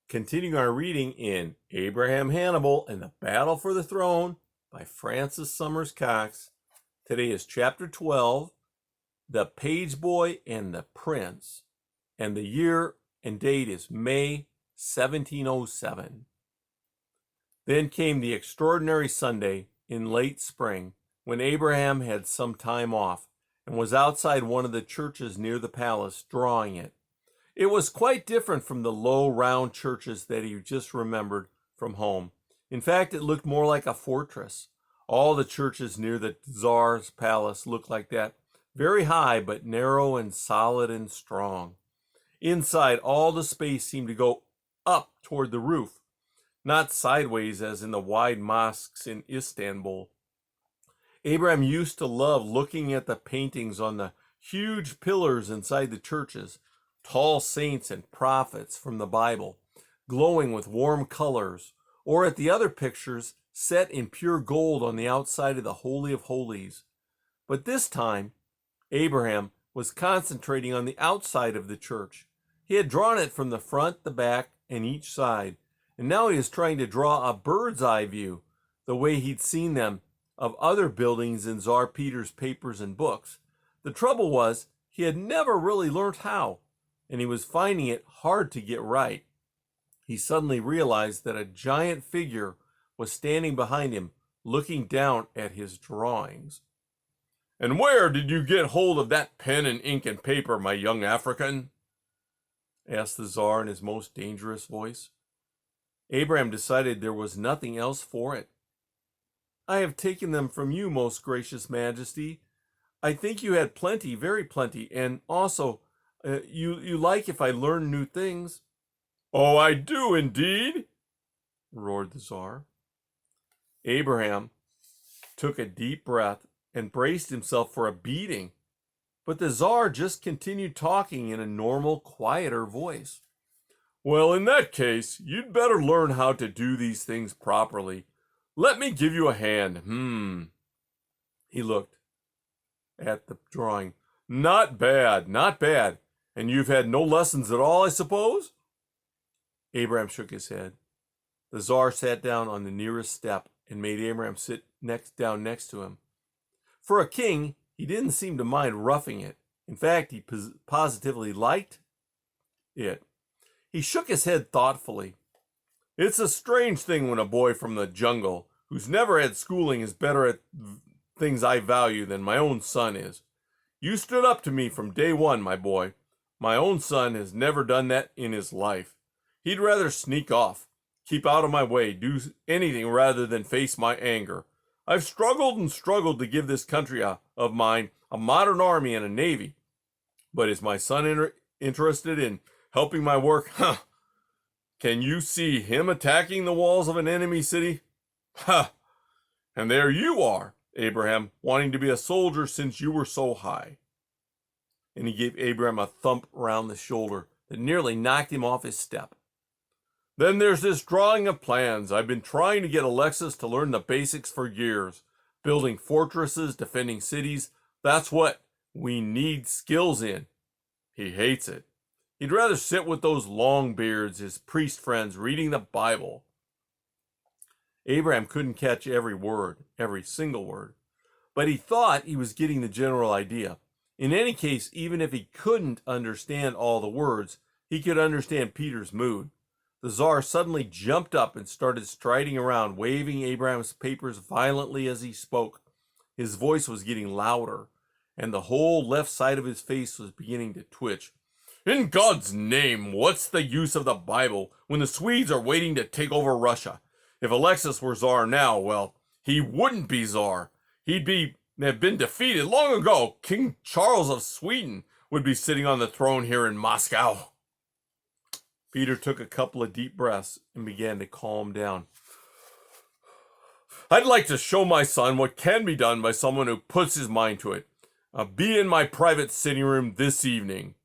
continuing our reading in Abraham Hannibal and the Battle for the Throne by Francis Summers Cox. Today is chapter 12, The Page Boy and the Prince, and the year and date is May 1707. Then came the extraordinary Sunday in late spring, when Abraham had some time off and was outside one of the churches near the palace drawing it. It was quite different from the low, round churches that he just remembered from home. In fact, it looked more like a fortress. All the churches near the Tsar's palace looked like that, very high but narrow and solid and strong. Inside, all the space seemed to go up toward the roof, not sideways as in the wide mosques in Istanbul. Abraham used to love looking at the paintings on the huge pillars inside the churches, tall saints and prophets from the Bible, glowing with warm colors, or at the other pictures set in pure gold on the outside of the Holy of Holies. But this time, Abraham was concentrating on the outside of the church. He had drawn it from the front, the back, and each side, and now he was trying to draw a bird's eye view, the way he'd seen them of other buildings in Tsar Peter's papers and books. The trouble was, he had never really learned how, and he was finding it hard to get right. He suddenly realized that a giant figure was standing behind him, looking down at his drawings. "And where did you get hold of that pen and ink and paper, my young African?" asked the Tsar in his most dangerous voice. Abraham decided there was nothing else for it. "I have taken them from you, most gracious Majesty. I think you had plenty, very plenty, and also you like if I learn new things." "Oh, I do indeed," roared the Tsar. Abraham took a deep breath and braced himself for a beating, but the Tsar just continued talking in a normal, quieter voice. "Well, in that case, you'd better learn how to do these things properly. Let me give you a hand. He looked at the drawing. Not bad, not bad. And you've had no lessons at all, I suppose?" Abraham shook his head. The Tsar sat down on the nearest step and made Abraham sit down next to him. For a king, he didn't seem to mind roughing it. In fact, he positively liked it. He shook his head thoughtfully. "It's a strange thing when a boy from the jungle, who's never had schooling, is better at things I value than my own son is. You stood up to me from day one, my boy. My own son has never done that in his life. He'd rather sneak off, keep out of my way, do anything rather than face my anger. I've struggled and struggled to give this country of mine a modern army and a navy. But is my son interested in helping my work? Huh! Can you see him attacking the walls of an enemy city? Ha! And there you are, Abraham, wanting to be a soldier since you were so high." And he gave Abraham a thump round the shoulder that nearly knocked him off his step. "Then there's this drawing of plans. I've been trying to get Alexis to learn the basics for years. Building fortresses, defending cities, that's what we need skills in. He hates it. He'd rather sit with those long beards, his priest friends, reading the Bible." Abraham couldn't catch every word, every single word, but he thought he was getting the general idea. In any case, even if he couldn't understand all the words, he could understand Peter's mood. The Tsar suddenly jumped up and started striding around, waving Abraham's papers violently as he spoke. His voice was getting louder, and the whole left side of his face was beginning to twitch. "In God's name, what's the use of the Bible when the Swedes are waiting to take over Russia? If Alexis were Tsar now, well, he wouldn't be Tsar. Have been defeated long ago. King Charles of Sweden would be sitting on the throne here in Moscow." Peter took a couple of deep breaths and began to calm down. "I'd like to show my son what can be done by someone who puts his mind to it. Be in my private sitting room this evening."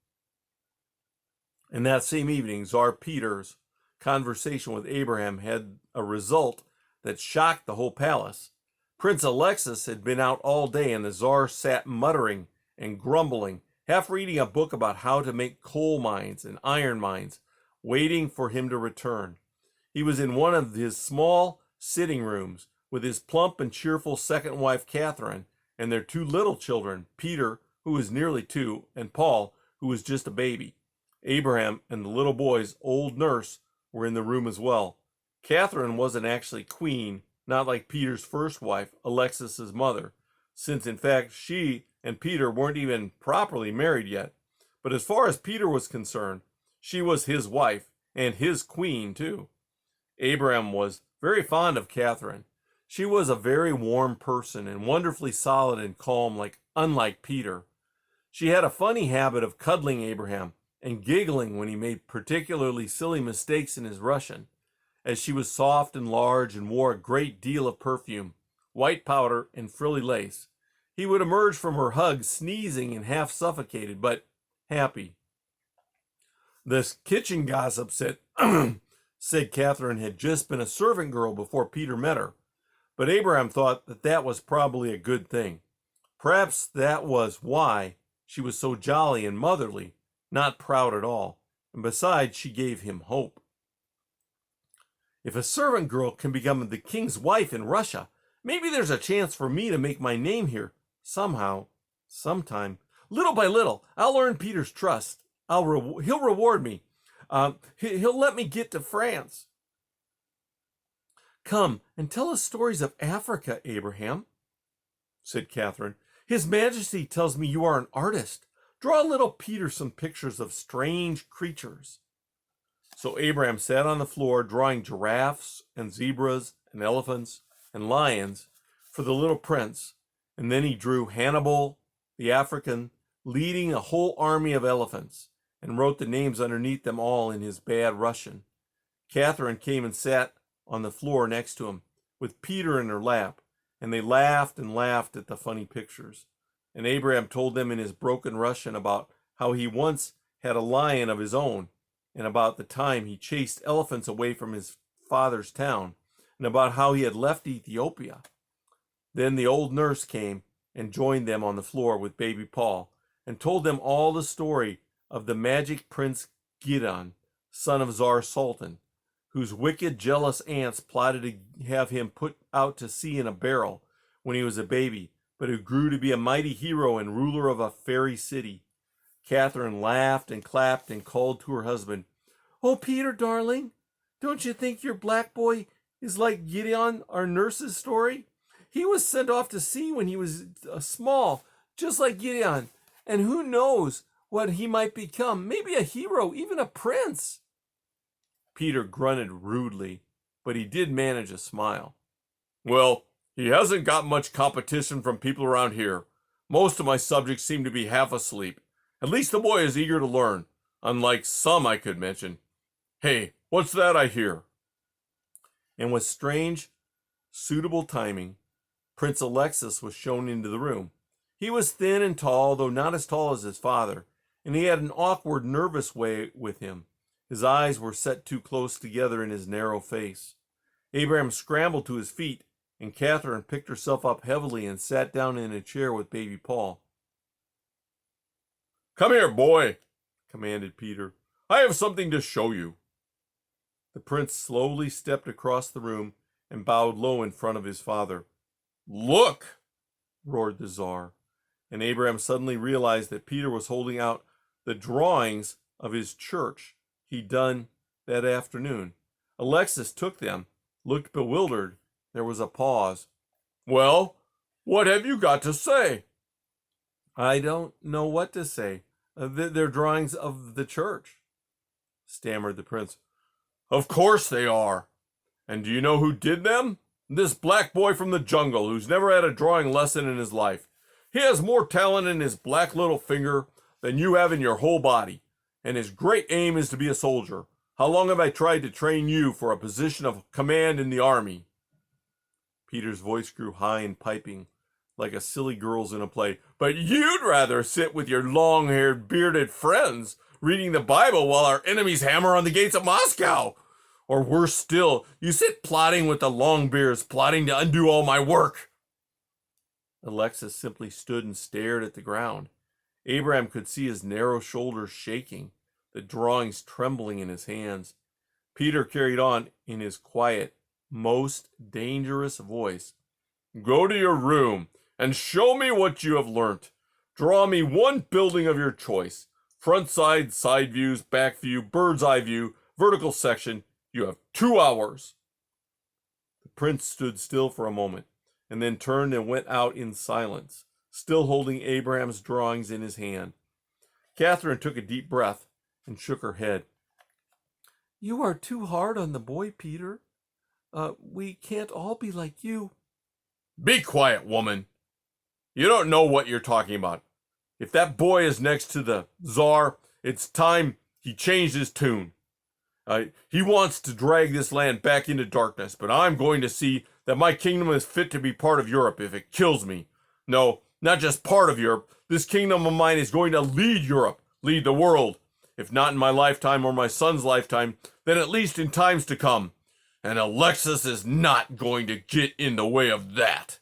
And that same evening, Tsar Peter's conversation with Abraham had a result that shocked the whole palace. Prince Alexis had been out all day, and the Tsar sat muttering and grumbling, half reading a book about how to make coal mines and iron mines, waiting for him to return. He was in one of his small sitting rooms with his plump and cheerful second wife, Catherine, and their two little children, Peter, who was nearly 2, and Paul, who was just a baby. Abraham and the little boy's old nurse were in the room as well. Catherine wasn't actually queen, not like Peter's first wife, Alexis's mother, since in fact she and Peter weren't even properly married yet. But as far as Peter was concerned, she was his wife and his queen too. Abraham was very fond of Catherine. She was a very warm person and wonderfully solid and calm, unlike Peter. She had a funny habit of cuddling Abraham and giggling when he made particularly silly mistakes in his Russian, as she was soft and large and wore a great deal of perfume, white powder, and frilly lace. He would emerge from her hug sneezing and half suffocated, but happy. The kitchen gossip said Catherine had just been a servant girl before Peter met her, but Abraham thought that was probably a good thing. Perhaps that was why she was so jolly and motherly, not proud at all, and besides, she gave him hope. If a servant girl can become the king's wife in Russia, maybe there's a chance for me to make my name here somehow, sometime. Little by little, I'll earn Peter's trust. He'll reward me. He'll let me get to France. Come and tell us stories of Africa, Abraham, said Catherine. His Majesty tells me you are an artist. Draw little Peter some pictures of strange creatures. So Abraham sat on the floor drawing giraffes and zebras and elephants and lions for the little prince, and then he drew Hannibal, the African, leading a whole army of elephants, and wrote the names underneath them all in his bad Russian. Catherine came and sat on the floor next to him, with Peter in her lap, and they laughed and laughed at the funny pictures. And Abraham told them in his broken Russian about how he once had a lion of his own, and about the time he chased elephants away from his father's town, and about how he had left Ethiopia. Then the old nurse came and joined them on the floor with baby Paul, and told them all the story of the magic prince Gideon, son of Tsar Sultan, whose wicked, jealous aunts plotted to have him put out to sea in a barrel when he was a baby, but who grew to be a mighty hero and ruler of a fairy city. Catherine laughed and clapped and called to her husband, "Oh, Peter, darling, don't you think your black boy is like Gideon, our nurse's story? He was sent off to sea when he was small, just like Gideon, and who knows what he might become, maybe a hero, even a prince." Peter grunted rudely, but he did manage a smile. "Well, he hasn't got much competition from people around here. Most of my subjects seem to be half asleep. At least the boy is eager to learn, unlike some I could mention. Hey, what's that I hear?" And with strange, suitable timing, Prince Alexis was shown into the room. He was thin and tall, though not as tall as his father, and he had an awkward, nervous way with him. His eyes were set too close together in his narrow face. Abraham scrambled to his feet, and Catherine picked herself up heavily and sat down in a chair with baby Paul. "Come here, boy," commanded Peter. "I have something to show you." The prince slowly stepped across the room and bowed low in front of his father. "Look!" roared the Tsar, and Abraham suddenly realized that Peter was holding out the drawings of his church he'd done that afternoon. Alexis took them, looked bewildered. There was a pause. "Well, what have you got to say?" "I don't know what to say. They're drawings of the church," stammered the prince. "Of course they are. And do you know who did them? This black boy from the jungle who's never had a drawing lesson in his life. He has more talent in his black little finger than you have in your whole body, and his great aim is to be a soldier. How long have I tried to train you for a position of command in the army?" Peter's voice grew high and piping, like a silly girl's in a play. "But you'd rather sit with your long-haired, bearded friends, reading the Bible while our enemies hammer on the gates of Moscow. Or worse still, you sit plotting with the Longbeards, plotting to undo all my work." Alexis simply stood and stared at the ground. Abraham could see his narrow shoulders shaking. the drawings trembling in his hands. Peter carried on in his quiet, most dangerous voice. Go to your room and show me what you have learnt. Draw me one building of your choice. Front side views, back view, bird's eye view, vertical section. You have 2 hours. The prince stood still for a moment and then turned and went out in silence, still holding Abraham's drawings in his hand. Catherine took a deep breath and shook her head. You are too hard on the boy, Peter. We can't all be like you. Be quiet, woman. You don't know what you're talking about. If that boy is next to the Tsar, it's time he changed his tune. He wants to drag this land back into darkness, but I'm going to see that my kingdom is fit to be part of Europe if it kills me. No, not just part of Europe. This kingdom of mine is going to lead Europe, lead the world. If not in my lifetime or my son's lifetime, then at least in times to come. And Alexis is not going to get in the way of that.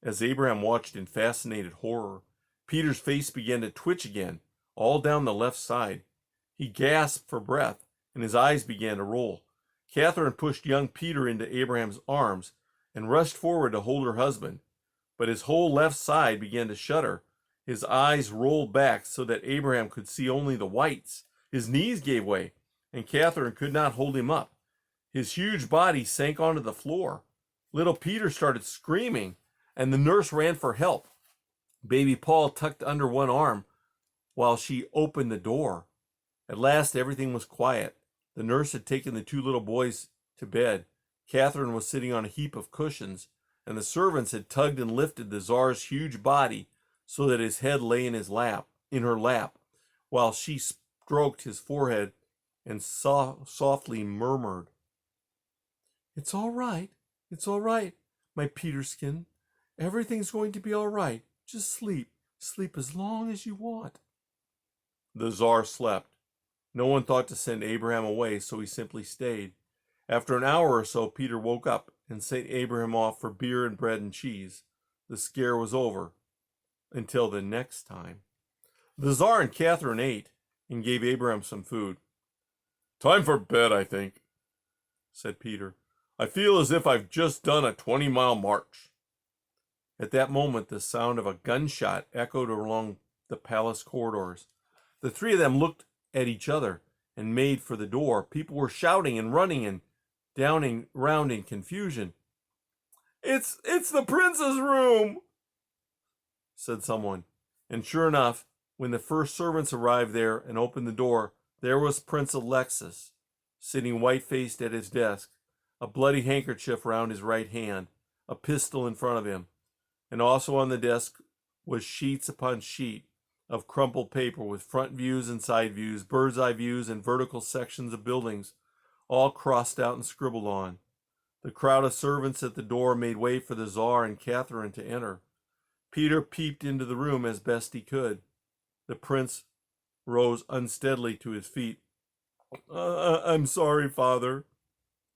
As Abraham watched in fascinated horror, Peter's face began to twitch again, all down the left side. He gasped for breath, and his eyes began to roll. Catherine pushed young Peter into Abraham's arms and rushed forward to hold her husband. But his whole left side began to shudder. His eyes rolled back so that Abraham could see only the whites. His knees gave way, and Catherine could not hold him up. His huge body sank onto the floor. Little Peter started screaming, and the nurse ran for help. Baby Paul tucked under one arm while she opened the door. At last, everything was quiet. The nurse had taken the 2 little boys to bed. Catherine was sitting on a heap of cushions, and the servants had tugged and lifted the Tsar's huge body so that his head lay in her lap, while she stroked his forehead and softly murmured, It's all right, my Peterskin. Everything's going to be all right. Just sleep as long as you want. The Tsar slept. No one thought to send Abraham away, so he simply stayed. After an hour or so, Peter woke up and sent Abraham off for beer and bread and cheese. The scare was over. Until the next time. The Tsar and Catherine ate and gave Abraham some food. Time for bed, I think, said Peter. I feel as if I've just done a 20-mile march. At that moment, the sound of a gunshot echoed along the palace corridors. The 3 of them looked at each other and made for the door. People were shouting and running and downing round in confusion. It's the prince's room, said someone. And sure enough, when the first servants arrived there and opened the door, there was Prince Alexis, sitting white-faced at his desk, a bloody handkerchief round his right hand, a pistol in front of him. And also on the desk was sheets upon sheet of crumpled paper with front views and side views, bird's eye views, and vertical sections of buildings, all crossed out and scribbled on. The crowd of servants at the door made way for the Tsar and Catherine to enter. Peter peeped into the room as best he could. The prince rose unsteadily to his feet. I'm sorry, Father,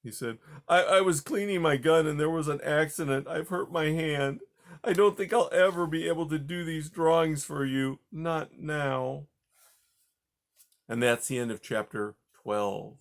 he said. I was cleaning my gun and there was an accident. I've hurt my hand. I don't think I'll ever be able to do these drawings for you. Not now. And that's the end of chapter 12.